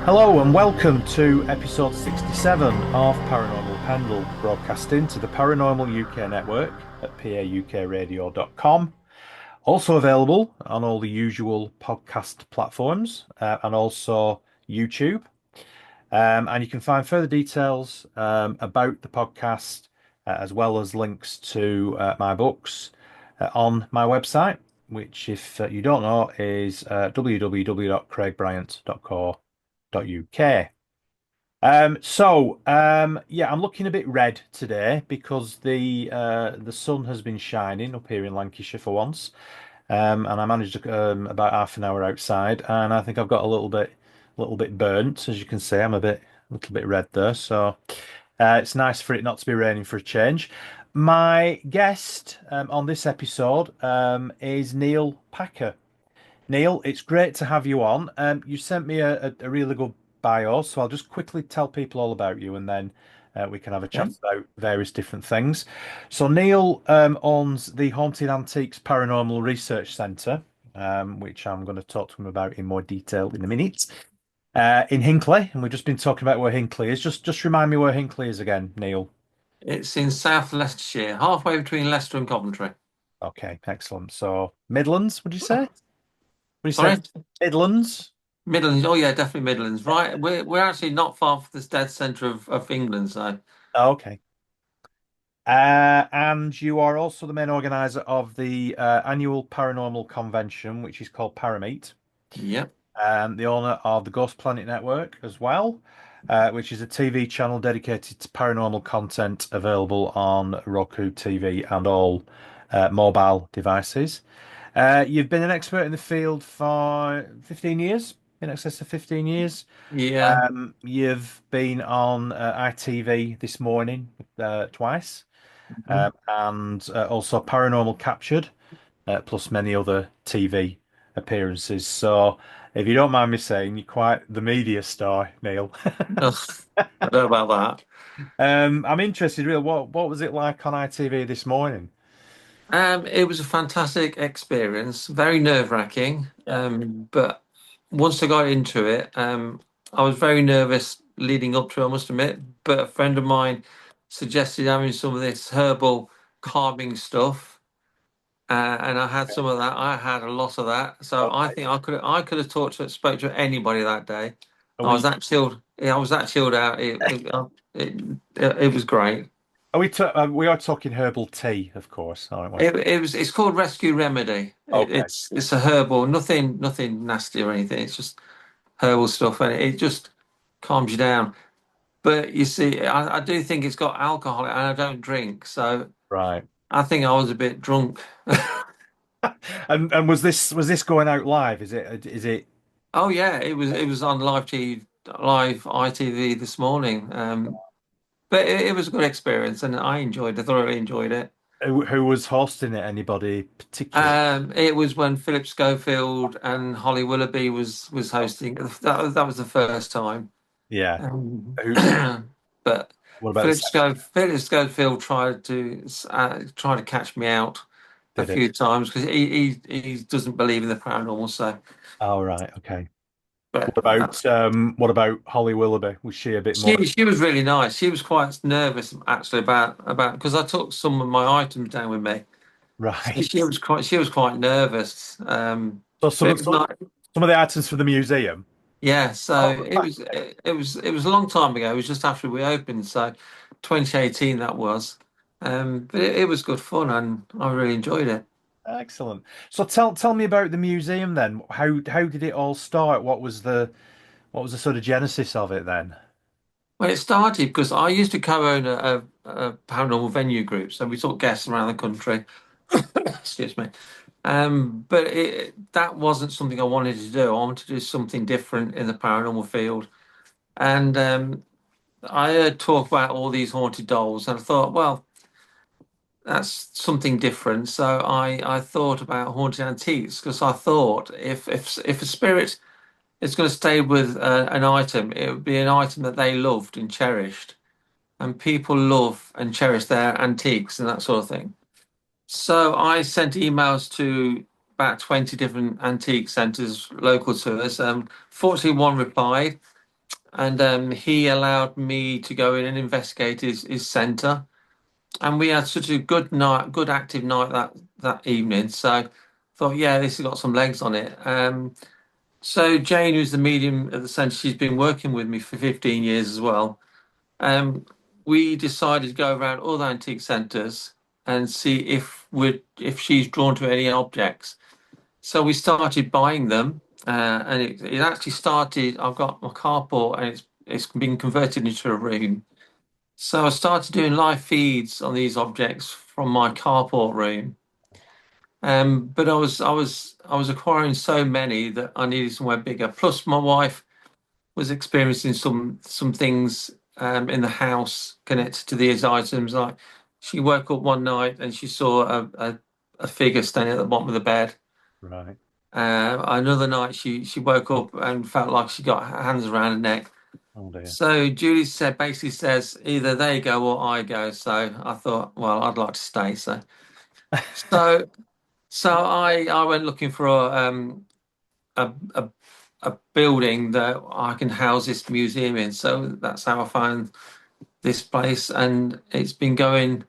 Hello and welcome to episode 67 of Paranormal Pendle, broadcasting to the Paranormal UK network at paukradio.com. Also available on all the usual podcast platforms and also YouTube. And you can find further details about the podcast as well as links to my books on my website, which, if you don't know, is www.craigbryant.co.uk. Yeah, I'm looking a bit red today because the sun has been shining up here in Lancashire for once, and I managed about half an hour outside, and I think I've got a little bit burnt, as you can see. I'm a little bit red there, so it's nice for it not to be raining for a change. My guest on this episode is Neil Packer. Neil, it's great to have you on. You sent me a really good bio, so I'll just quickly tell people all about you and then we can have a Yeah. chat about various different things. So, Neil owns the Haunted Antiques Paranormal Research Centre, which I'm going to talk to him about in more detail in a minute, in Hinckley. And we've just been talking about where Hinckley is. Just remind me where Hinckley is again, Neil. It's in South Leicestershire, halfway between Leicester and Coventry. Okay, excellent. So, Midlands, would you say? Would you say Sorry? Midlands? Midlands. Oh, yeah, definitely Midlands. Right. We're actually not far from the dead centre of England, so Okay. And you are also the main organizer of the annual paranormal convention, which is called Parameet, yep. and the owner of the Ghost Planet Network as well, which is a TV channel dedicated to paranormal content available on Roku TV and all mobile devices. You've been an expert in the field for 15 years, in excess of 15 years. Yeah. You've been on ITV this morning twice Mhm. and also Paranormal Captured, plus many other TV appearances. So, if you don't mind me saying, you're quite the media star, Neil. Ugh, I don't know about that. I'm interested, really. What was it like on ITV this morning? It was a fantastic experience, very nerve-wracking. Yeah. But once I got into it, I was very nervous leading up to it, I must admit. But a friend of mine suggested having some of this herbal calming stuff. And I had some of that. I had a lot of that, so I Okay. think I could have spoke to anybody that day. Are I was we that chilled. Yeah, I was that chilled out. It was great. we are talking herbal tea, of course, aren't we? It's called Rescue Remedy. Okay. It's a herbal, nothing nasty or anything. It's just herbal stuff, and it just calms you down. But you see, I do think it's got alcohol, and I don't drink, so Right. I think I was a bit drunk. And was this going out live? Is it Oh yeah, it was on live ITV this morning. But it was a good experience, and I enjoyed it. Thoroughly enjoyed it. who was hosting it? Anybody particular? It was when Philip Schofield and Holly Willoughby was hosting. That was the first time. Yeah. Um, Who? but What about the second? Philip Schofield tried to catch me out a Did it? few times because he doesn't believe in the paranormal. So, Oh, right. Okay. but What about Holly Willoughby? Was she a bit more? she was really nice. She was quite nervous actually about because I took some of my items down with me. So Right. she was quite nervous. So But some it was some like some of the items for the museum. yeah. So Oh, right. it was a long time ago. It was just after we opened. So 2018 that was. But it was good fun and I really enjoyed it. Excellent. So tell me about the museum then. How did it all start? What was the sort of genesis of it then? Well, it started because I used to co-own a paranormal venue group, so we took guests around the country. Excuse me. But that wasn't something I wanted to do. I wanted to do something different in the paranormal field. And I heard talk about all these haunted dolls, and I thought, well, that's something different. So I thought about haunted antiques because I thought if a spirit is going to stay with an item, it would be an item that they loved and cherished. And people love and cherish their antiques and that sort of thing. So I sent emails to about 20 different antique centres local to us. Fortunately, one replied. and he allowed me to go in and investigate his center. And we had such a good night, good active night that evening. So I thought, yeah, this has got some legs on it. So Jane, who's the medium at the centre, she's been working with me for 15 years as well. Um, we decided to go around all the antique centres and see if she's drawn to any objects. So we started buying them, and it actually started. I've got my carport, and it's been converted into a room. So I started doing live feeds on these objects from my carport room. But I was acquiring so many that I needed somewhere bigger. Plus, my wife was experiencing some things in the house connected to these items. Like she woke up one night and she saw a figure standing at the bottom of the bed. Right. Another night she woke up and felt like she got her hands around her neck. Oh dear. So Julie basically says either they go or I go. So I thought, well, I'd like to stay. So so I went looking for a, a a building that I can house this museum in. So that's how I found this place, and it's been going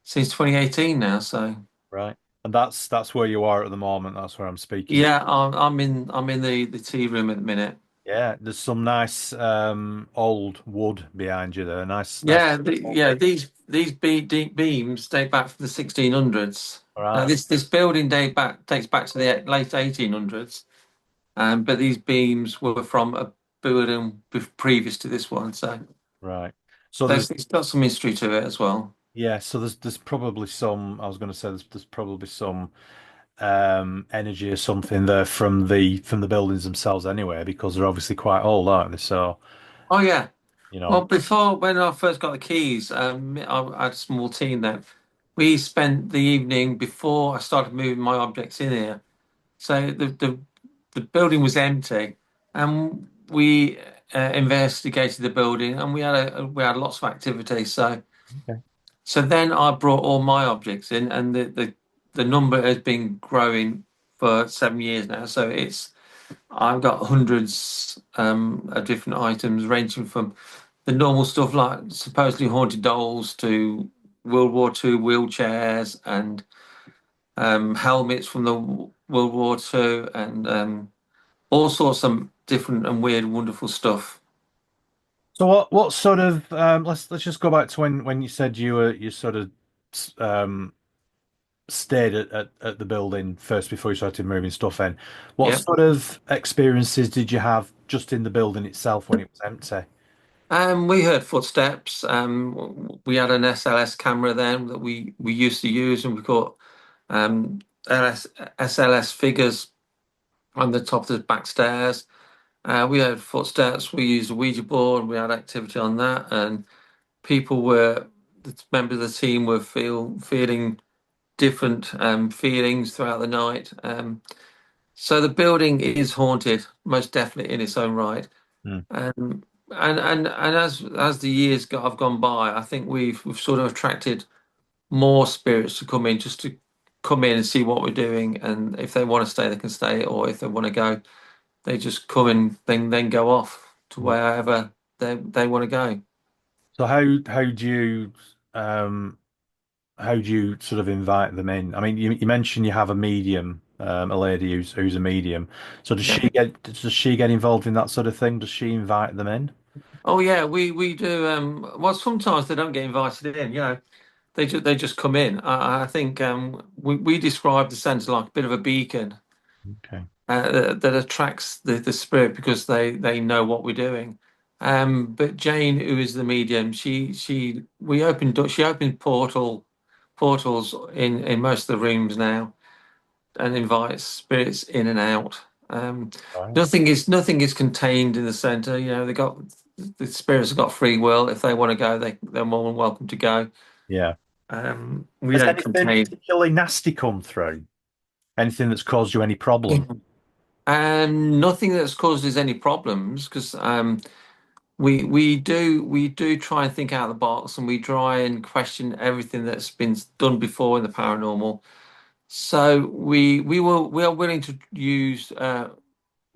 since 2018 now. So Right. And that's where you are at the moment. That's where I'm speaking. yeah, I'm in the tea room at the minute. Yeah, there's some nice old wood behind you there. Nice. Yeah, these deep beams date back from the 1600s. All Now right. this building dates back to the late 1800s, but these beams were from a building previous to this one. So Right. So there's it's got some history to it as well. yeah, so there's probably some I was going to say there's probably some energy or something there from the buildings themselves anyway because they're obviously quite old, aren't they? So, Oh yeah. you Well, know, before when I first got the keys, I had a small team then. We spent the evening before I started moving my objects in here. So the building was empty, and we investigated the building, and we had lots of activity. okay. So then I brought all my objects in, and the number has been growing for 7 years now. So I've got hundreds of different items ranging from the normal stuff like supposedly haunted dolls to World War II wheelchairs and helmets from the World War II and all sorts of different and weird, wonderful stuff. So what sort of let's just go back to when you said you sort of um stayed at the building first before you started moving stuff in. What Yeah. sort of experiences did you have just in the building itself when it was empty? We heard footsteps. We had an SLS camera then that we used to use, and we got um, SLS figures on the top of the back stairs. We had footsteps. We used a Ouija board. We had activity on that, and the members of the team were feeling different feelings throughout the night. So the building is haunted, most definitely in its own right. Hmm. And as the years have gone by, I think we've sort of attracted more spirits to come in, just to come in and see what we're doing, and if they want to stay, they can stay, or if they want to go, they just come and then go off to Yeah. wherever they want to go. So how do you um how do you sort of invite them in? I mean, you mentioned you have a medium, a lady who's a medium. So Yeah. does she get involved in that sort of thing? Does she invite them in? Oh yeah, we do. Well, sometimes they don't get invited in. They just come in. I think we describe the centre like a bit of a beacon Okay. that attracts the spirit because they know what we're doing. But Jane, who is the medium, she opened portals in most of the rooms now and invites spirits in and out. Um, Right. nothing is contained in the centre. The spirits have got free will. If they want to go, they're more than welcome to go. Yeah. We Has don't anything contain. particularly nasty come through? Anything that's caused you any problem? Nothing that's caused us any problems because we do try and think out of the box and we try and question everything that's been done before in the paranormal. So we are willing to use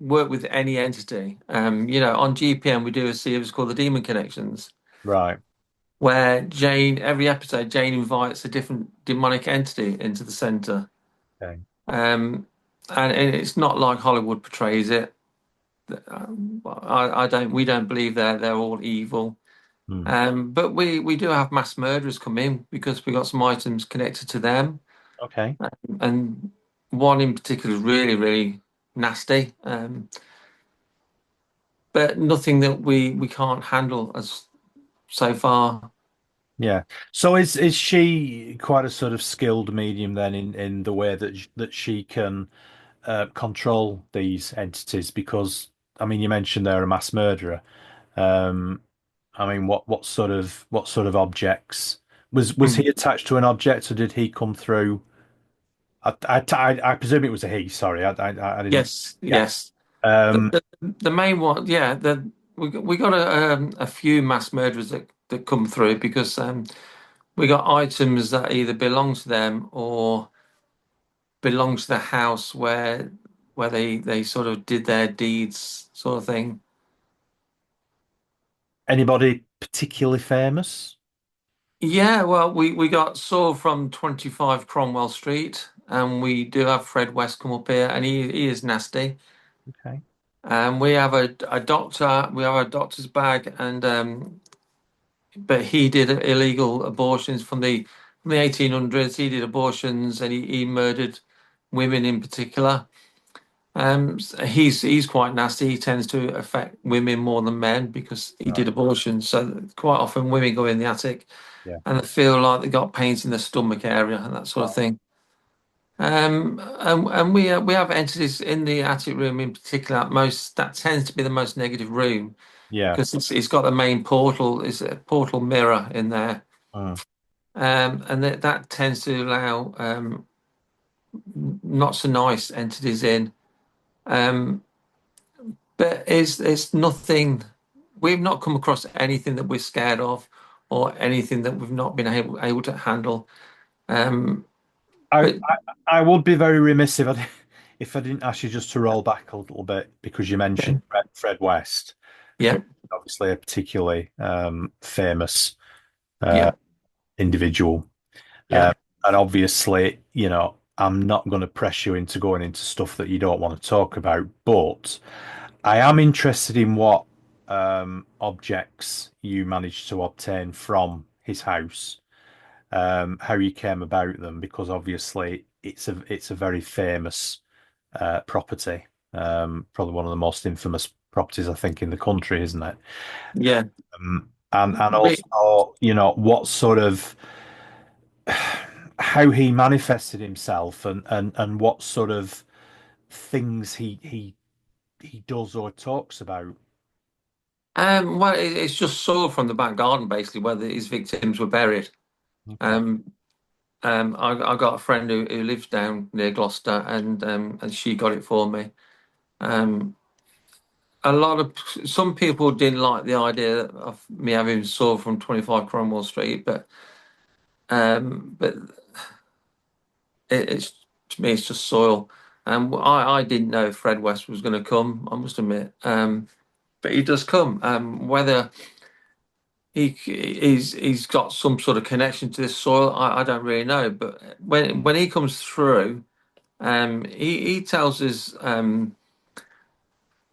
work with any entity. On GPM we do a series called the Demon Connections, Right. where every episode, Jane invites a different demonic entity into the center. Okay. Um, and it's not like Hollywood portrays it. We don't believe they're all evil. Hmm. But we do have mass murderers come in because we got some items connected to them, Okay. and one in particular is really, really nasty. But nothing that we can't handle as so far. Yeah. So is she quite a sort of skilled medium then in the way that that she can control these entities? Because I mean, you mentioned they're a mass murderer. Um, I mean, what sort of objects was he Mm. attached to an object, or did he come through? I presume it was a he. Sorry, I didn't. Yes, Yeah. yes. The, Um, the main one, yeah. We got a few mass murderers that come through because we got items that either belong to them or belong to the house where they sort of did their deeds, sort of thing. anybody particularly famous? Yeah, well, we got Saw from 25 Cromwell Street, and we do have Fred West come up here, and he is nasty. Okay. We have a doctor, we have a doctor's bag, and but he did illegal abortions from the 1800s. He did abortions, and he murdered women in particular. He's quite nasty. He tends to affect women more than men because he did Right. abortions. So quite often women go in the attic Yeah. and they feel like they got pains in the stomach area and that sort of Right. thing. And we have entities in the attic room in particular. Most that tends to be the most negative room Yeah. because it's got the main portal, it's a portal mirror in there, Mm. and that tends to allow not so nice entities in. Um, but it's nothing. We've not come across anything that we're scared of, or anything that we've not been able to handle. Um, I, but I I would be very remiss if I didn't ask you just to roll back a little bit because you mentioned yeah, Fred West, who yeah, is obviously a particularly famous uh, yeah, individual. yeah. And obviously, I'm not going to press you into going into stuff that you don't want to talk about, but I am interested in what objects you managed to obtain from his house, how you came about them, because obviously it's a very famous property, probably one of the most infamous properties I think in the country, isn't it? Yeah. And We, also, what sort of how he manifested himself and what sort of things he does or talks about. well, it's just saw from the back garden basically where his victims were buried. Okay. Um, I got a friend who lives down near Gloucester, and she got it for me. Um, a lot of some people didn't like the idea of me having saw from 25 Cromwell Street, but it's to me it's just soil. I didn't know Fred West was going to come. I must admit. But he does come. Whether he's got some sort of connection to this soil, I don't really know. But when he comes through, he tells us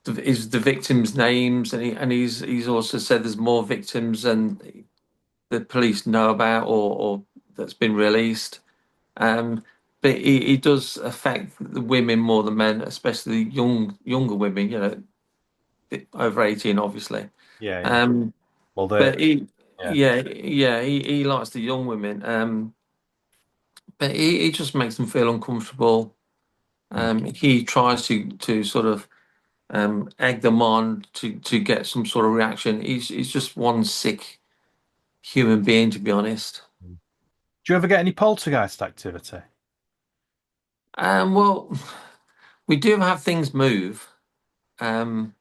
the victims' names, and he's also said there's more victims than the police know about or that's been released. Um, but he does affect the women more than men, especially younger women. Over 18, obviously. Yeah, yeah. Um, Well, but yeah. he likes the young women. But he just makes them feel uncomfortable. Mm. He tries to sort of egg them on to get some sort of reaction. He's just one sick human being, to be honest. Do you ever get any poltergeist activity? Well, we do have things move, um,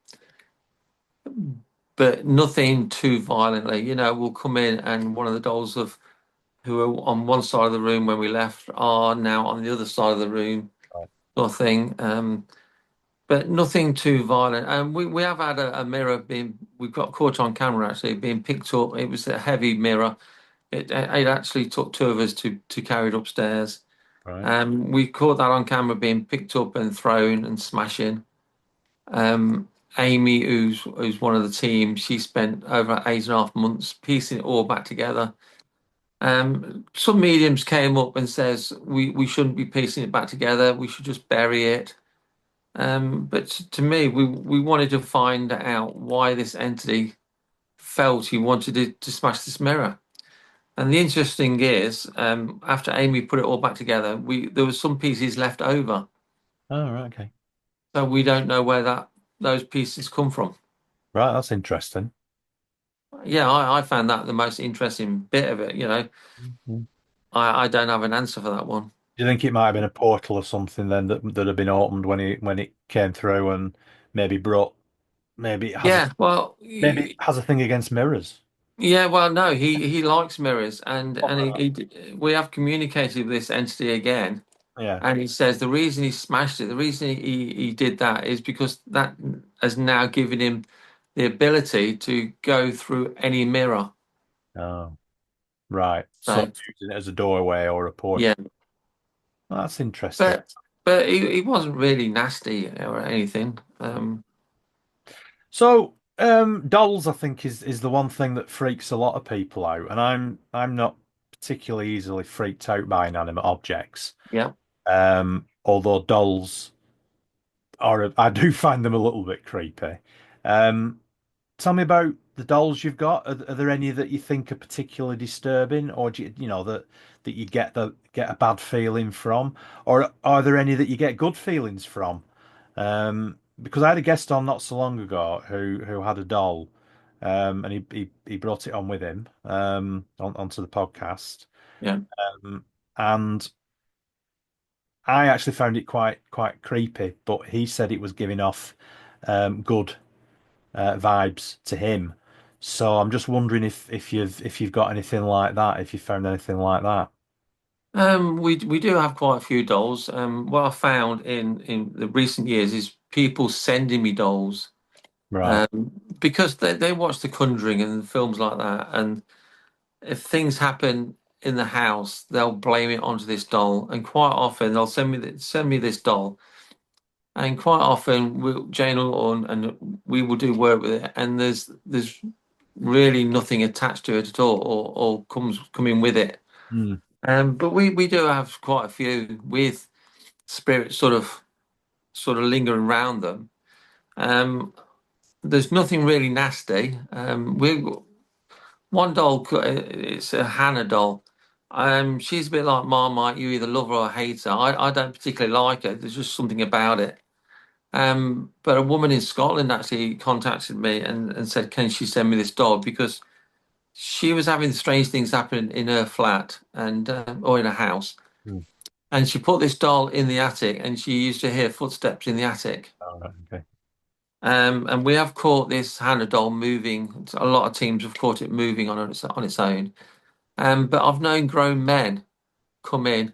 but nothing too violently. We'll come in and one of the dolls of who were on one side of the room when we left are now on the other side of the room, Right. sort of thing. but nothing too violent. And we have had a mirror being, we've got caught on camera actually being picked up. It was a heavy mirror. It actually took two of us to carry it upstairs. Right. We caught that on camera being picked up and thrown and smashing. Um, Amy, who's one of the team, she spent over 8.5 months piecing it all back together. Some mediums came up and says we shouldn't be piecing it back together. We should just bury it. But to me, we wanted to find out why this entity felt he wanted to smash this mirror. And the interesting is, after Amy put it all back together, we there was some pieces left over, Oh, right. Okay. so we don't know where that those pieces come from. Right. That's interesting. Yeah, I found that the most interesting bit of it. Mhm. I don't have an answer for that one. Do you think it might have been a portal or something then that had been opened when it came through and maybe brought maybe it has a Yeah, well, maybe it has a thing against mirrors? yeah, well, no, he likes mirrors, and Oh, we have communicated with this entity again. yeah. And he says the reason he smashed it, the reason he did that is because that has now given him the ability to go through any mirror. Oh, right. So So using it as a doorway or a portal. yeah, Well, that's interesting. but he wasn't really nasty or anything. So, dolls, I think, is the one thing that freaks a lot of people out, and I'm not particularly easily freaked out by inanimate objects. Yeah. Although dolls are, I do find them a little bit creepy. Um, Tell me about the dolls you've got. Are there any that you think are particularly disturbing, or do you know that you get a bad feeling from, or are there any that you get good feelings from? Because I had a guest on not so long ago who had a doll, and he brought it on with him onto the podcast, Yeah. um, and I actually found it quite creepy, but he said it was giving off good vibes to him. So I'm just wondering if you've got anything like that, if you found anything like that. We do have quite a few dolls. What I found in the recent years is people sending me dolls, Right. um, because they watch The Conjuring and films like that, and if things happen in the house, they'll blame it onto this doll, and quite often they'll send me this doll, and quite often Jane will and we will do work with it, and there's really nothing attached to it at all, or coming with it. Hmm. But we do have quite a few with spirits sort of lingering around them. Um, there's nothing really nasty. We One doll, it's a Hannah doll. She's a bit like Marmite. You either love her or hate her. I don't particularly like her. There's just something about it. But a woman in Scotland actually contacted me and said, "Can she send me this doll?" Because she was having strange things happen in her flat and or in her house, Hmm. and she put this doll in the attic, and she used to hear footsteps in the attic. All right. Okay. And we have caught this Hannah doll moving. A lot of teams have caught it moving on its own. But I've known grown men come in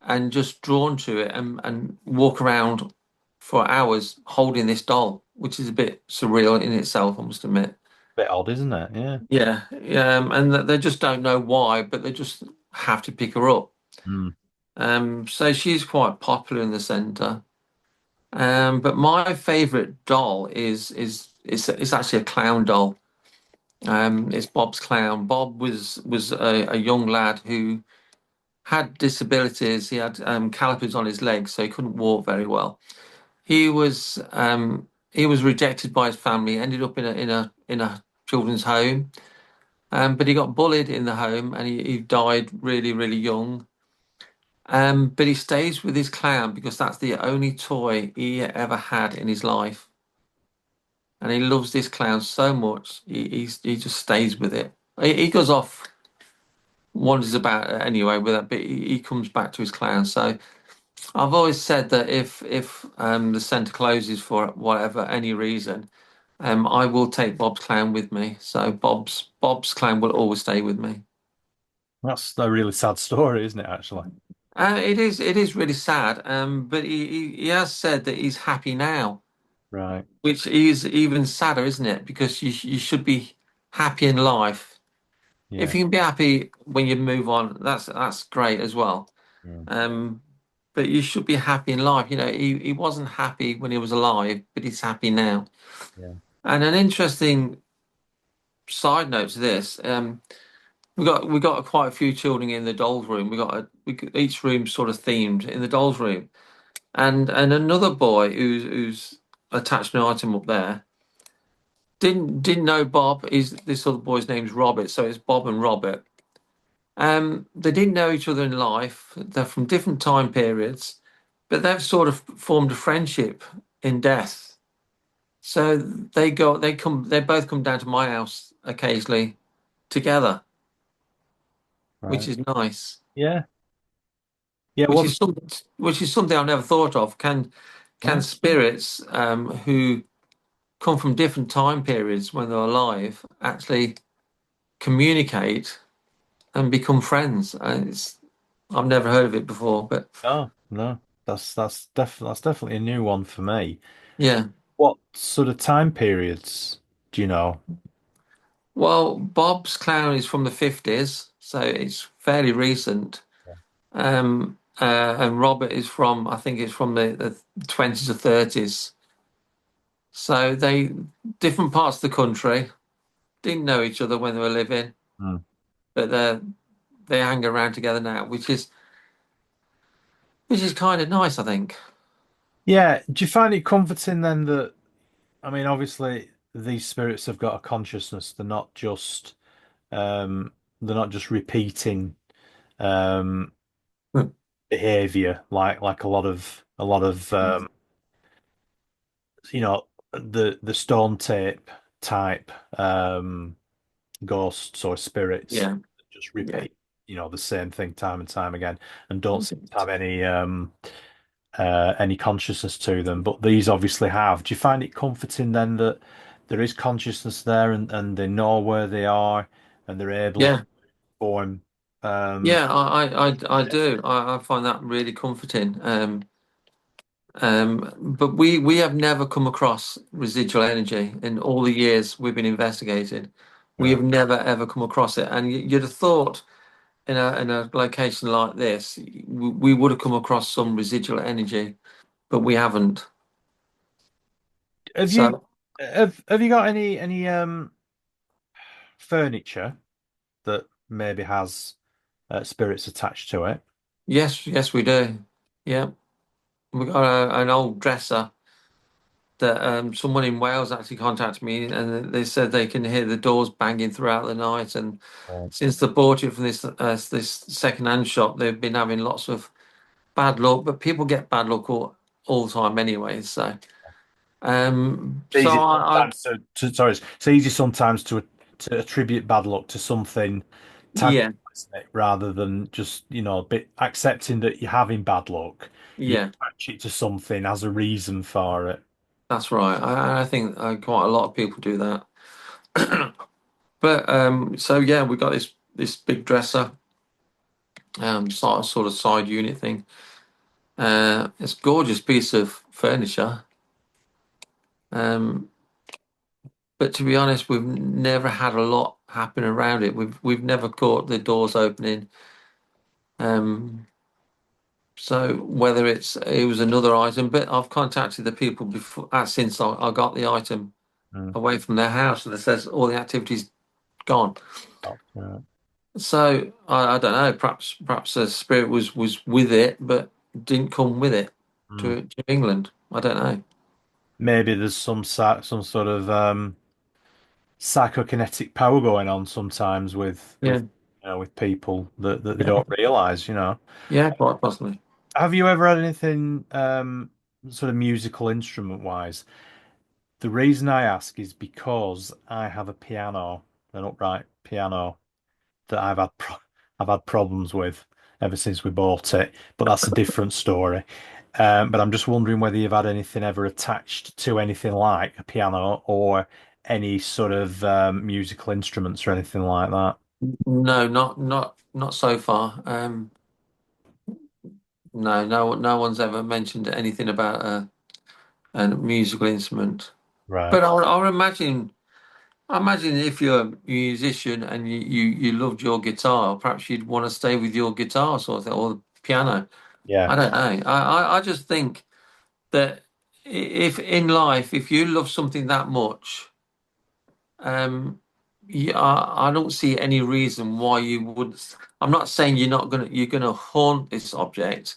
and just drawn to it and walk around for hours holding this doll, which is a bit surreal in itself, I must admit. Bit odd, isn't it? Yeah. Yeah, and they just don't know why, but they just have to pick her up. Hmm. So she's quite popular in the centre. But my favourite doll is actually a clown doll. It's Bob's clown. Bob was a young lad who had disabilities. He had calipers on his legs, so he couldn't walk very well. He was rejected by his family. Ended up in a children's home. But he got bullied in the home, and he died really really young. But he stays with his clown because that's the only toy he ever had in his life, and he loves this clown so much. He just stays with it. He goes off, wanders about anyway with that, but he comes back to his clown. So I've always said that if the centre closes for whatever any reason, I will take Bob's clown with me. So Bob's clown will always stay with me. That's a really sad story, isn't it, actually? It is really sad. But he has said that he's happy now, Right. which is even sadder, isn't it? Because you should be happy in life. If Yeah. you can be happy when you move on, that's great as well. Yeah. Um, but you should be happy in life. He wasn't happy when he was alive, but he's happy now. Yeah. And an interesting side note to this, we got quite a few children in the dolls room. Each room sort of themed in the dolls room, and another boy who's attached an item up there didn't know Bob. Is this other boy's name's Robert, so it's Bob and Robert. They didn't know each other in life. They're from different time periods, but they've sort of formed a friendship in death. So they both come down to my house occasionally together, which Right. is nice. Yeah. Yeah. Which What? is some, which is something I've never thought of. Can Yeah. spirits who come from different time periods when they're alive actually communicate and become friends? I've never heard of it before, but No. No. That's definitely a new one for me. yeah. What sort of time periods do you know? Well, Bob's clown is from the 50s, so it's fairly recent. And Robert is from, I think it's from the 20s or 30s. So they different parts of the country didn't know each other when they were living, Hmm. but they hang around together now, which is kind of nice, I think. Yeah. Do you find it comforting then that, I mean, obviously these spirits have got a consciousness. Um, they're not just repeating um Hmm. behavior like a lot of the stone tape type ghosts or spirits Yeah, that just yeah, repeat the same thing time and time again and don't seem to have any consciousness to them, but these obviously have. Do you find it comforting then that there is consciousness there and they know where they are and they're able to yeah, form um yeah. I do. I find that really comforting. But we have never come across residual energy in all the years we've been investigating. We right. have never ever come across it, and you'd have thought in a location like this, we would have come across some residual energy, but we haven't. Have you So have you got any furniture that maybe has spirits attached to it? yes, yes, we do. Yeah, we got an old dresser that someone in Wales actually contacted me, and they said they can hear the doors banging throughout the night. And Right. since they bought it from this second-hand shop, they've been having lots of bad luck. But people get bad luck all the time anyway. So It's so easy I sometimes sorry, it's easy sometimes to attribute bad luck to something tangible, yeah, isn't it? Rather than just, a bit accepting that you're having bad luck, you yeah, attach it to something as a reason for it. that's right. I think quite a lot of people do that. But so yeah, we got this big dresser, sort of side unit thing. It's a gorgeous piece of furniture. Um, but to be honest, we've never had a lot happen around it. We've never caught the doors opening. Um, so whether it was another item, but I've contacted the people before since I got the item Mm. away from their house, and it says all the activity's gone. Oh, yeah. So I don't know. Perhaps the spirit was with it, but didn't come with it Mm. to England. I don't know. Maybe there's some sort of psychokinetic power going on sometimes with Yeah, with people that they yeah, don't realize. yeah, quite possibly. Have you ever had anything sort of musical instrument wise? The reason I ask is because I have a piano, an upright piano that I've had problems with ever since we bought it, but that's a different story. But I'm just wondering whether you've had anything ever attached to anything like a piano or any sort of musical instruments or anything like that. No, not so far. No, no one's ever mentioned anything about a musical instrument. Right. But I imagine if you're a musician and you loved your guitar, perhaps you'd want to stay with your guitar sort of thing, or the piano. Yeah. I don't know. I just think that if in life, if you love something that much, um, I don't see any reason why you would. I'm not saying you're gonna haunt this object.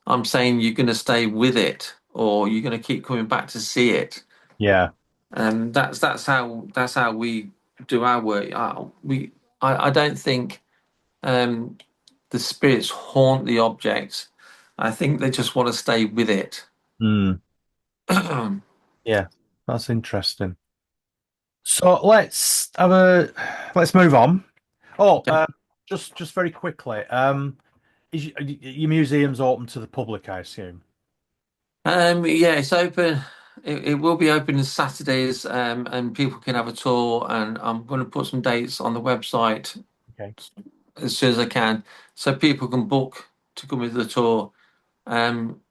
I'm saying you're gonna stay with it, or you're gonna keep coming back to see it. Yeah. And that's how we do our work. I don't think um, the spirits haunt the object. I think they just want to stay with it. Mm. Yeah. That's interesting. So let's move on. Oh, just very quickly. Your museum's open to the public, I assume. Yeah, it's open. It will be open on Saturdays, and people can have a tour. And I'm going to put some dates on the website Okay. as soon as I can, so people can book to come with the tour. Um,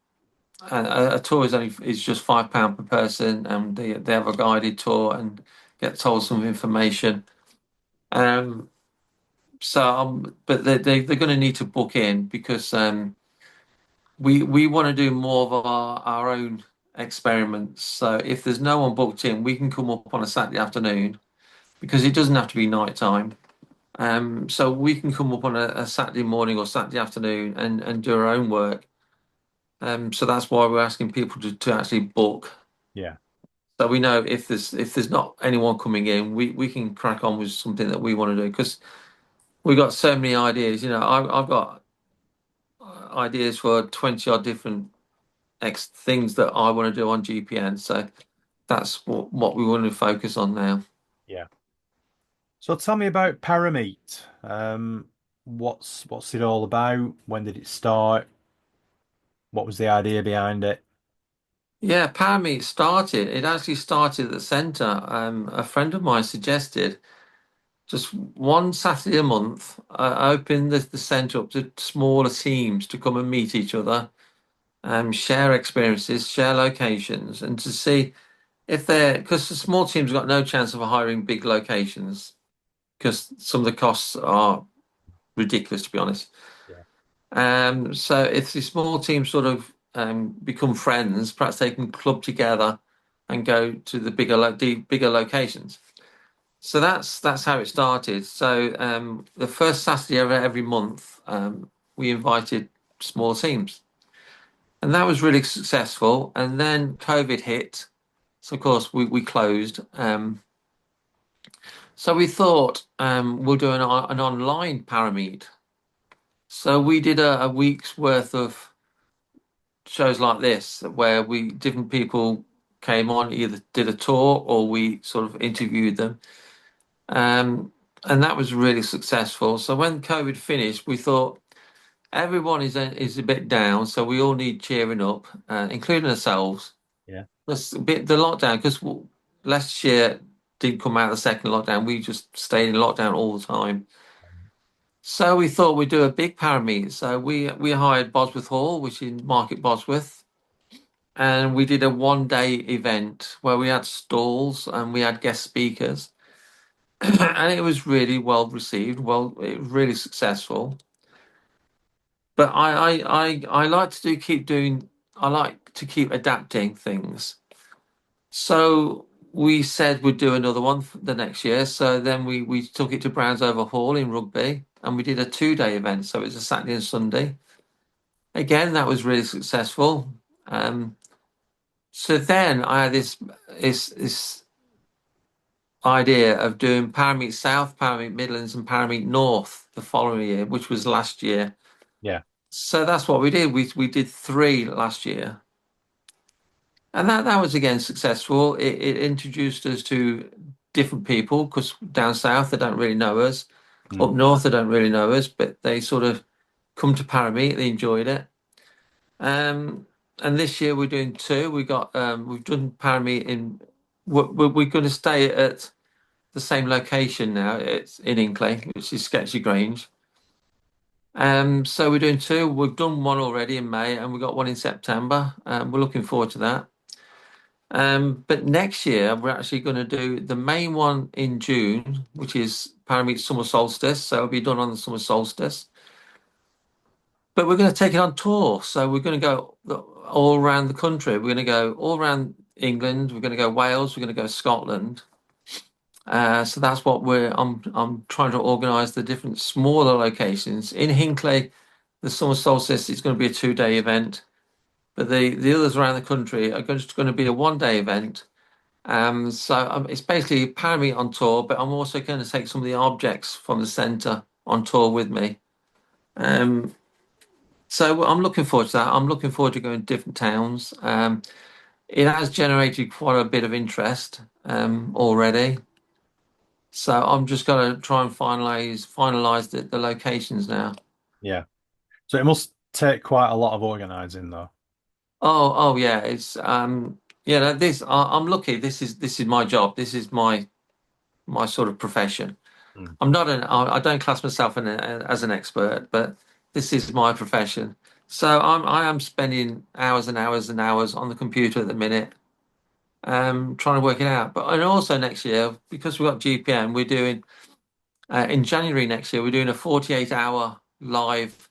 a tour is just £5 per person, and they have a guided tour and get told some information. Um, but they're going to need to book in because we want to do more of our own experiments. So if there's no one booked in, we can come up on a Saturday afternoon because it doesn't have to be night time. So we can come up on a Saturday morning or Saturday afternoon and do our own work. So that's why we're asking people to actually book. Yeah. So we know if there's not anyone coming in, we can crack on with something that we want to do because we've got so many ideas. I've got ideas for 20 odd different X things that I want to do on GPN. So that's what we want to focus on now. Yeah. So tell me about Parameet. What's it all about? When did it start? What was the idea behind it? Yeah, Parameet started. It actually started at the centre. A friend of mine suggested just one Saturday a month, open the centre up to smaller teams to come and meet each other, share experiences, share locations, and to see if they're because the small teams got no chance of hiring big locations because some of the costs are ridiculous, to be honest. Yeah. So if the small teams sort of become friends, perhaps they can club together and go to the bigger locations. So that's how it started. So the first Saturday of every month, we invited small teams, and that was really successful. And then COVID hit, so of course we closed. So we thought we'll do an online parameet. So we did a week's worth of shows like this where we different people came on, either did a tour or we sort of interviewed them. And that was really successful. So when COVID finished, we thought everyone is a bit down, so we all need cheering up, including ourselves. Yeah. That's a bit the lockdown because last year didn't come out of the second lockdown. We just stayed in lockdown all the time. So we thought we'd do a big parameet. So we hired Bosworth Hall, which is in Market Bosworth, and we did a 1 day event where we had stalls and we had guest speakers, and it was really well received. Well, it was really successful. But I like to keep doing. I like to keep adapting things. So we said we'd do another one the next year. So then we took it to Brownsover Hall in Rugby, and we did a 2 day event. So it was a Saturday and Sunday. Again, that was really successful. Um, so then I had this idea of doing Parameet South, Parameet Midlands, and Parameet North the following year, which was last year. Yeah. So that's what we did. We did three last year, and that was again successful. It introduced us to different people because down south they don't really know us, up Mm. north they don't really know us, but they sort of come to Parameet. They enjoyed it. Um, and this year we're doing two. We've done Parameet in. We're going to stay at the same location now. It's in Inkley, which is Sketchy Grange. So we're doing two. We've done one already in May, and we've got one in September. We're looking forward to that. But next year we're actually going to do the main one in June, which is apparently summer solstice. So it'll be done on the summer solstice. But we're going to take it on tour. So we're going to go all around the country. We're going to go all around England. We're going to go Wales. We're going to go Scotland. So that's what I'm trying to organise the different smaller locations in Hinckley. The summer solstice is going to be a 2 day event, but the others around the country are just going to be a 1 day event. So it's basically Paramount on tour, but I'm also going to take some of the objects from the centre on tour with me. Um, so I'm looking forward to that. I'm looking forward to going to different towns. It has generated quite a bit of interest already. So I'm just going to try and finalize the locations now. Yeah. So it must take quite a lot of organizing though. Oh yeah, it's this I'm lucky. This is my job. This is my sort of profession. Mm. I don't class myself as an expert, but this is my profession. So I am spending hours and hours and hours on the computer at the minute, trying to work it out. But and also next year, because we've got GPN, we're doing in January next year, we're doing a 48-hour live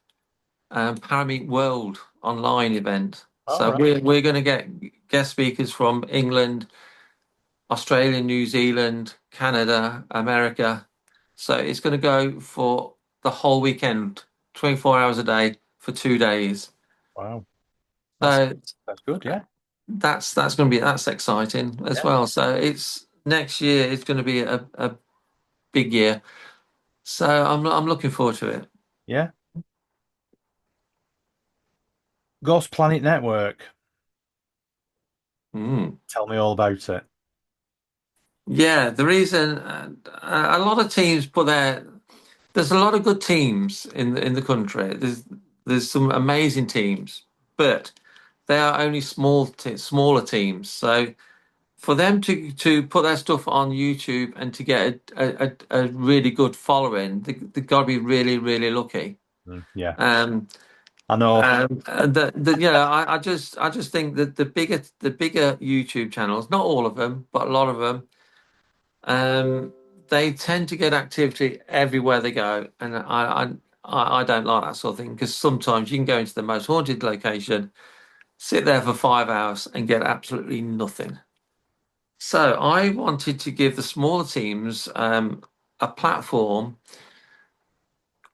Paramount World online event. All So right. we're going to get guest speakers from England, Australia, New Zealand, Canada, America. So it's going to go for the whole weekend, 24 hours a day for 2 days. Wow. That's So that's good. Yeah. that's going to be that's exciting as Yeah. well. So it's next year. It's going to be a big year. So I'm looking forward to it. Yeah. Ghost Planet Network. Mm. Tell me all about it. Yeah, the reason a lot of teams put there's a lot of good teams in the country. There's some amazing teams, but they are only smaller teams. So for them to put their stuff on YouTube and to get a really good following, they've got to be really really lucky. Mm, yeah. Um, I know. and I just think that the bigger YouTube channels, not all of them, but a lot of them. Um, they tend to get activity everywhere they go, and I don't like that sort of thing because sometimes you can go into the most haunted location, sit there for 5 hours, and get absolutely nothing. So I wanted to give the smaller teams a platform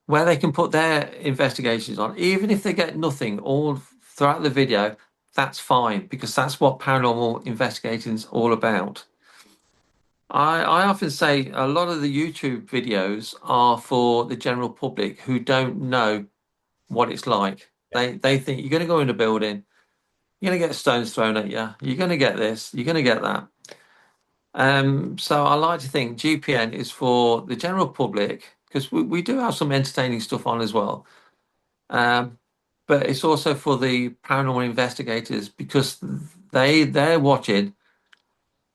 where they can put their investigations on, even if they get nothing all throughout the video. That's fine because that's what paranormal investigating is all about. I often say a lot of the YouTube videos are for the general public who don't know what it's like. Yeah. They think you're going to go in a building, you're going to get stones thrown at you, you're going to get this, you're going to get that. So I like to think GPN is for the general public because we do have some entertaining stuff on as well. Um, but it's also for the paranormal investigators because they're watching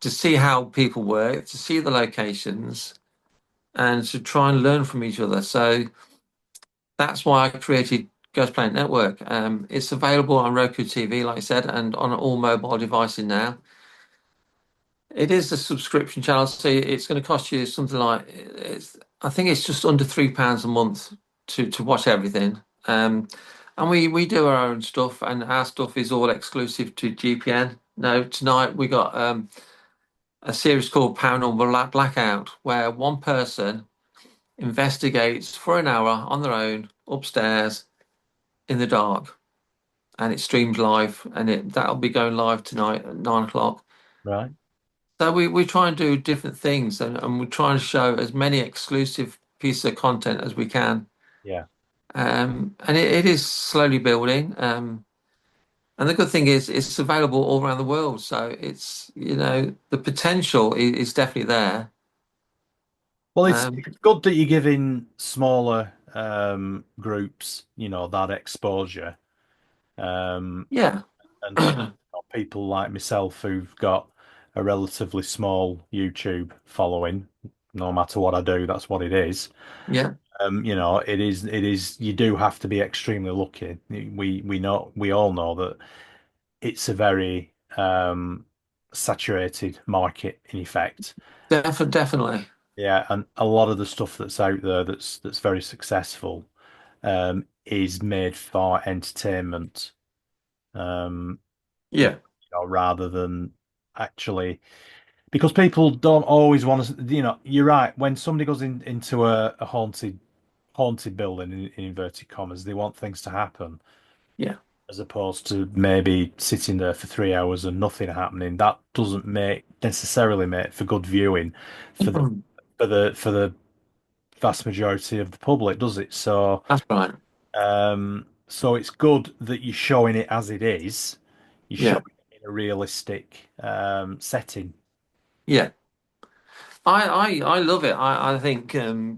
to see how people work, to see the locations and to try and learn from each other. So that's why I created Ghost Planet Network. It's available on Roku TV, like I said, and on all mobile devices now. It is a subscription channel, so it's going to cost you something like I think it's just under £3 a month to watch everything. And we do our own stuff, and our stuff is all exclusive to GPN. Now tonight we got a series called Paranormal Blackout, where one person investigates for an hour on their own upstairs in the dark, and it streams live, and that'll be going live tonight at 9 o'clock. Right. So we try and do different things, and we try and show as many exclusive pieces of content as we can. Yeah. And it is slowly building. And the good thing is it's available all around the world. So it's, the potential is definitely there. Well, Um, it's good that you're giving smaller groups, that exposure. Um, yeah. and people like myself who've got a relatively small YouTube following. no matter what I do, that's what it is. Yeah, It is you do have to be extremely lucky. We all know that it's a very saturated market in effect. definitely. Yeah, and a lot of the stuff that's out there that's very successful is made for entertainment, um, Yeah, rather than actually because people don't always want to. You're right. When somebody goes into a haunted building in inverted commas, they want things to happen yeah. as opposed to maybe sitting there for 3 hours and nothing happening. That doesn't make necessarily make for good viewing for the for the vast majority of the public, does it? So, That's right. so it's good that you're showing it as it is. You're Yeah, showing it in a realistic setting. yeah. I love it. I think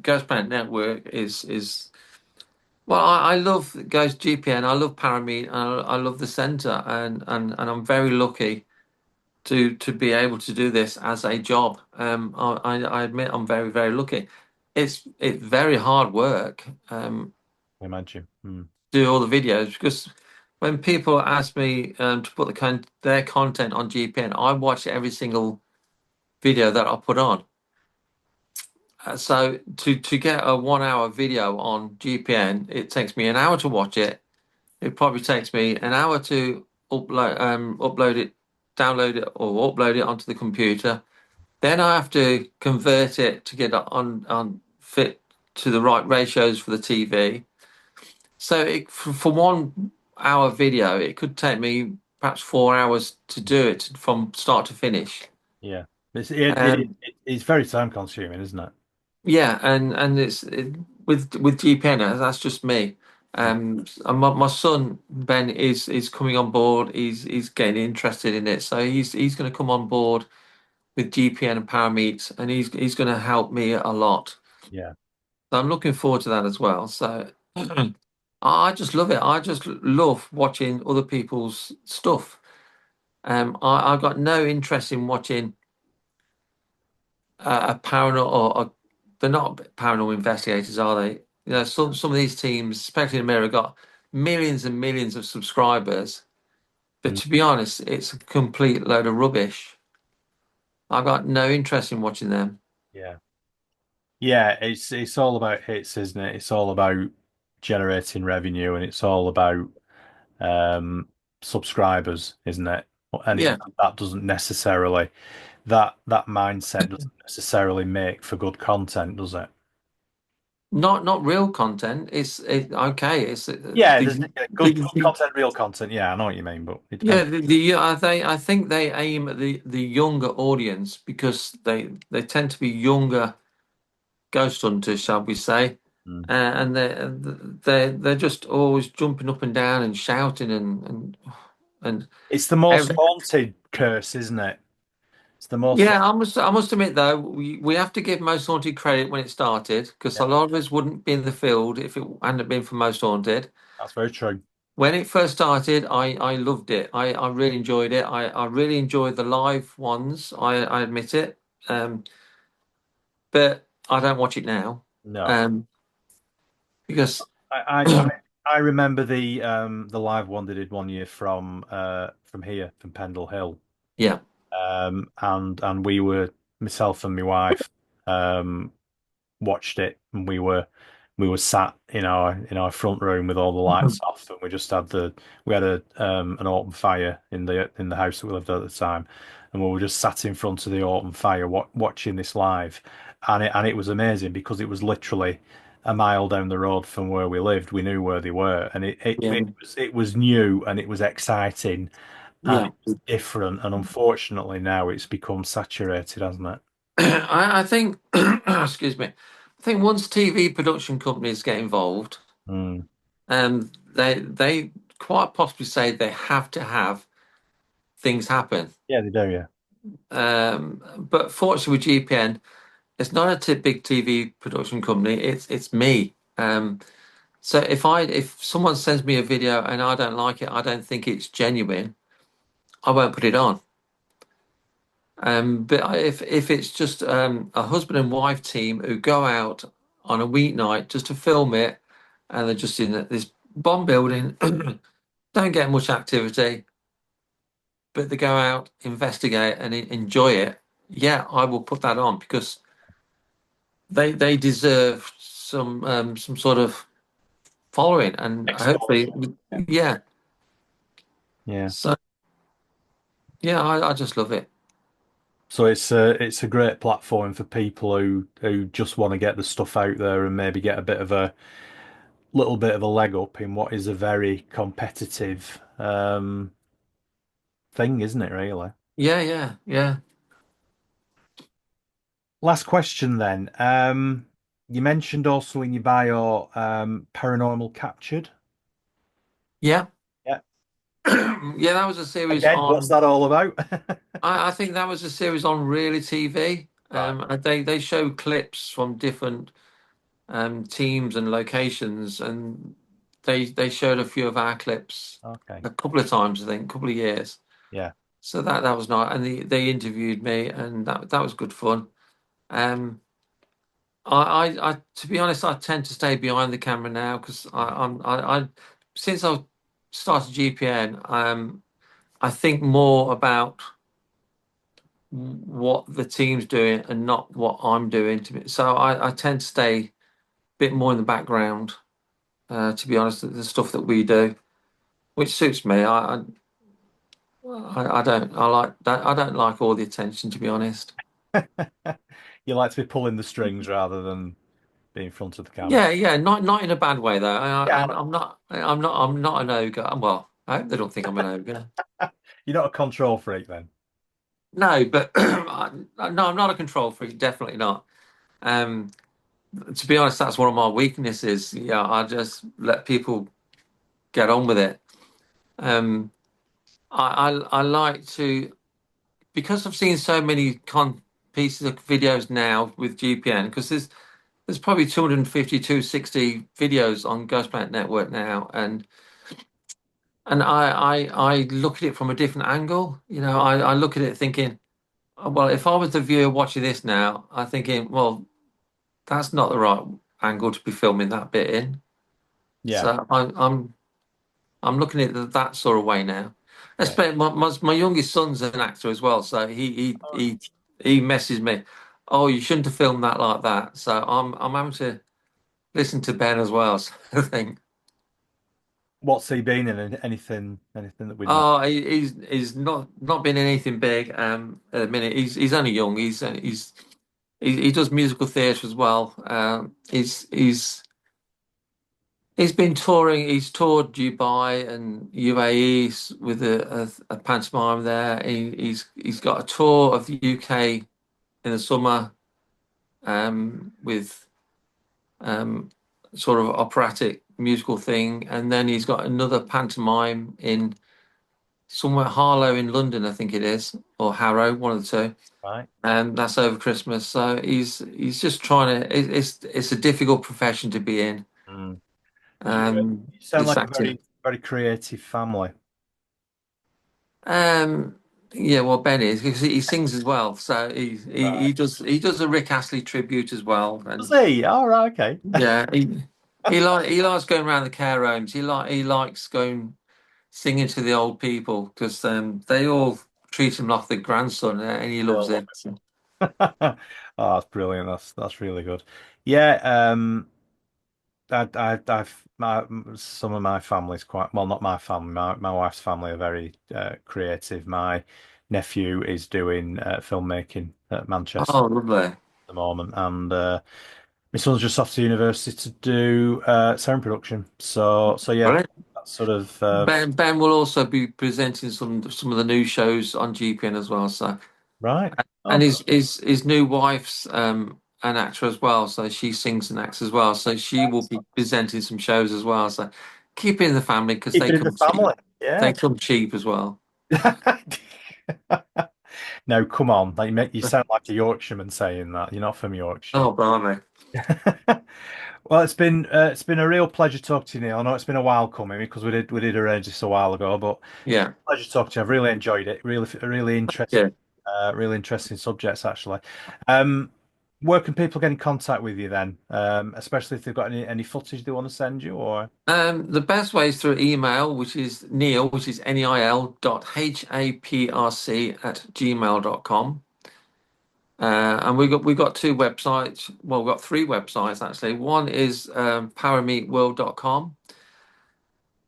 Ghost Planet Network is well. I love Ghost GPN. I love Parameet. I love the center, and I'm very lucky to be able to do this as a job. I admit I'm very lucky. It's very hard work. I imagine. Do all the videos because when people ask me to put their content on GPN, I watch every single video that I put on. So to get a 1 hour video on GPN, it takes me an hour to watch it. It probably takes me an hour to upload it, download it, or upload it onto the computer. Then I have to convert it to get it on fit to the right ratios for the TV. So for 1 hour video, it could take me perhaps 4 hours to do it from start to finish. Yeah. It's very time consuming, isn't it? Yeah, and with GPN, that's just me. And my son Ben is coming on board. He's getting interested in it, so he's going to come on board with GPN and Parameet, and he's going to help me a lot. Yeah. So I'm looking forward to that as well. So I just love it. I just love watching other people's stuff. I've got no interest in watching a paranormal or they're not paranormal investigators, are they? You know, some of these teams, especially in America, got millions and millions of subscribers. But Mm, to be honest, it's a complete load of rubbish. I've got no interest in watching them. yeah. Yeah, it's all about hits, isn't it? It's all about generating revenue and it's all about um subscribers, isn't it? And Yeah, that doesn't necessarily that mindset doesn't necessarily make for good content, does it? not real content. Okay. It's Yeah, there's the, good content, real content. Yeah, I know what you mean, but it yeah depends. I think they aim at the younger audience because they tend to be younger ghost hunters, shall we say. Mm. And they're just always jumping up and down and shouting and It's the most every, haunted curse, isn't it? It's the most yeah. I must admit though, we have to give Most Haunted credit when it started because a yeah, lot of us wouldn't be in the field if it hadn't been for Most Haunted. that's very true. When it first started, I loved it. I really enjoyed it. I really enjoyed the live ones. I admit it. Um, but I don't watch it now. No. Um, because I I I remember the live one they did one year from here from Pendle Hill. yeah. And we were myself and my wife watched it and we were sat in our front room with all the lights off and we had an open fire in the house that we lived at the time and we were just sat in front of the open fire watching this live and it was amazing because it was literally a mile down the road from where we lived. We knew where they were and Yeah, it was new and it was exciting and yeah. it's different and unfortunately now it's become saturated, hasn't it? I think, excuse me, I think once TV production companies get involved, Mm. they quite possibly say they have to have things happen. Yeah, they do, yeah. But fortunately with GPN, it's not big TV production company. It's me. So if someone sends me a video and I don't like it, I don't think it's genuine, I won't put it on. But if it's just a husband and wife team who go out on a weeknight just to film it, and they're just in this bomb building, don't get much activity, but they go out, investigate, and enjoy it. Yeah, I will put that on because they deserve some sort of following, and hopefully, Exposure. Yeah. yeah. Yeah. So yeah, I just love it. So it's a great platform for people who just want to get the stuff out there and maybe get a bit of a little bit of a leg up in what is a very competitive thing, isn't it, really? Yeah, yeah, yeah, Last question then. You mentioned also in your bio paranormal captured. yeah. Yeah. Yeah, that was a series Again, what's on. that all about? I think that was a series on Really TV. Right. And they show clips from different teams and locations, and they showed a few of our clips Okay. a couple of times, I think, a couple of years. Yeah. So that was nice, and they interviewed me, and that was good fun. Um, to be honest, I tend to stay behind the camera now because I since I started GPN, I think more about what the team's doing and not what I'm doing to me. So I tend to stay a bit more in the background, to be honest, the stuff that we do, which suits me. I don't I like that I don't like all the attention, to be honest. You like to be pulling the strings rather than being in front of the camera. Yeah, yeah, not in a bad way though. Yeah, I'm not an ogre. Well, I hope they don't think I'm an ogre. you're not a control freak then. No, but no, I'm not a control freak. Definitely not. Um, to be honest, that's one of my weaknesses. Yeah, I just let people get on with it. Um, I like to because I've seen so many pieces of videos now with GPN because there's probably 250, 260 videos on Ghost Planet Network now, and I look at it from a different angle. You know, I look at it thinking, oh, well, if I was the viewer watching this now, I'm thinking, well, that's not the right angle to be filming that bit in. Yeah, So I'm looking at it that sort of way now. yeah. Especially my youngest son's an actor as well, so he messes me. Oh, you shouldn't have filmed that like that. So I'm having to listen to Ben as well. So I think, What's he been in? Anything that we'd know? oh, he's not been in anything big at the minute. He's only young. He does musical theatre as well. He's been touring. He's toured Dubai and UAE with a pantomime there. He's got a tour of the UK in the summer with um, sort of operatic musical thing, and then he's got another pantomime in somewhere Harlow in London, I think it is, or Harrow, one of the two. Right. And that's over Christmas. So he's just trying to. It's a difficult profession to be in. Mm. You sound This like a acting. very creative family. Um, yeah, well, Ben is because he sings as well. So Right. he does a Rick Astley tribute as well, Does and he? All right, okay. yeah, he likes going around the care homes. He likes going singing to the old people because they all treat him like the grandson, and he loves Still it. Oh, that's brilliant. That's really good. Yeah, some of my family's quite well, not my family. My wife's family are very creative. My nephew is doing filmmaking at Manchester Oh, lovely, at the moment, and my son's just off to university to do sound production. So yeah, brilliant. that's sort of Ben will also be presenting some of the new shows on GPN as well. So right. and Oh, his new wife's an actor as well, so she sings and acts as well. So she will be presenting some shows as well. So keep it in the family because keep it in the family. they Yeah. come cheap as well. No, come on. You sound like a Yorkshireman saying that. You're not from Yorkshire. Oh, blimey. Well, it's been a real pleasure talking to you, Neil. I know it's been a while coming because we did arrange this a while ago, but it's Yeah. been a pleasure talking to you. I've really enjoyed it. Really Yeah. interesting Really interesting subjects, actually. Um, where can people get in contact with you then? Especially if they've got any footage they want to send you, or The best way is through email, which is Neil, which is Neil dot haprc@gmail.com. And we got two websites. Well, we've got three websites actually. One is parameetworld.com.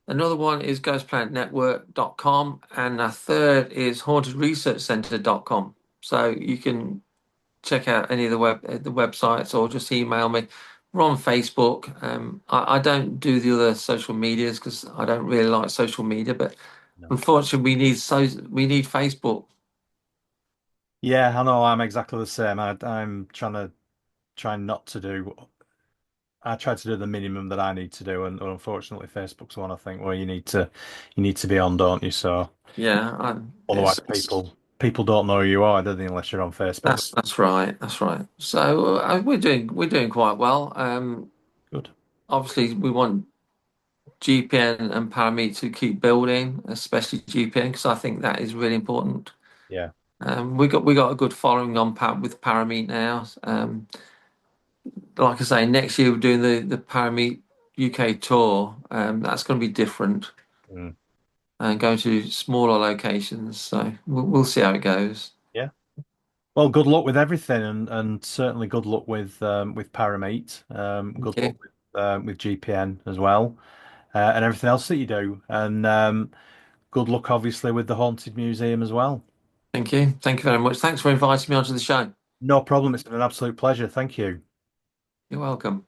Another one is ghostplanetnetwork.com, and a third is hauntedresearchcenter.com. So you can check out any of the websites or just email me. We're on Facebook. I don't do the other social medias because I don't really like social media, but no? unfortunately we need Facebook. Yeah, I know I'm exactly the same. I'm trying not to do. I try to do the minimum that I need to do, and unfortunately, Facebook's one I think where you need to be on, don't you? So Yeah, otherwise, people don't know who you are, do they, unless you're on Facebook. that's right. That's right. So we're doing quite well. Good. Obviously we want GPN and Paramete to keep building, especially GPN, because I think that is really important. Yeah. We got a good following on with Paramete now. Like I say, next year we're doing the Paramete UK tour. That's going to be different Mm. and going to smaller locations. So we'll see how it goes. Yeah. Well, good luck with everything, and certainly good luck with Paramete. Good Thank luck you. with GPN as well, and everything else that you do, and good luck obviously with the Haunted Museum as well. Thank you. Thank you very much. Thanks for inviting me onto the show. No problem. It's been an absolute pleasure. Thank you. You're welcome.